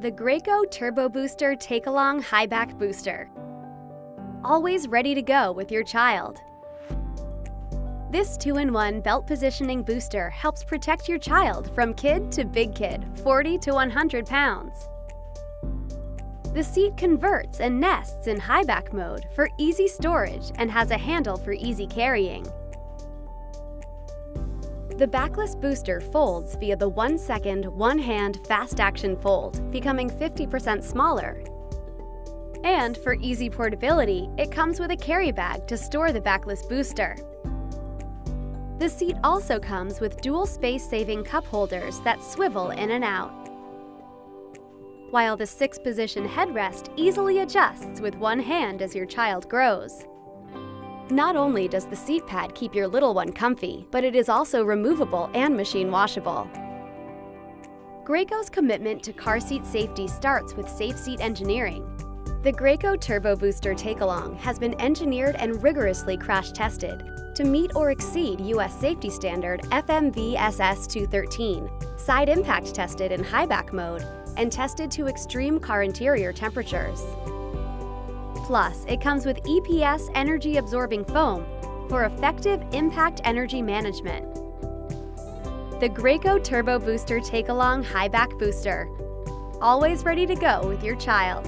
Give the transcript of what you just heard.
The Graco TurboBooster TakeAlong Highback Booster. Always ready to go with your child. This 2-in-1 belt positioning booster helps protect your child from kid to big kid, 40 to 100 pounds. The seat converts and nests in highback mode for easy storage and has a handle for easy carrying. The backless booster folds via the 1-second, one-hand fast-action fold, becoming 50% smaller. And for easy portability, it comes with a carry bag to store the backless booster. The seat also comes with dual space-saving cup holders that swivel in and out, while the 6-position headrest easily adjusts with one hand as your child grows. Not only does the seat pad keep your little one comfy, but it is also removable and machine washable. Graco's commitment to car seat safety starts with safe seat engineering. The Graco TurboBooster TakeAlong has been engineered and rigorously crash tested to meet or exceed U.S. safety standard FMVSS 213, side impact tested in highback mode, and tested to extreme car interior temperatures. Plus, it comes with EPS energy-absorbing foam for effective impact energy management. The Graco TurboBooster TakeAlong Highback Booster. Always ready to go with your child.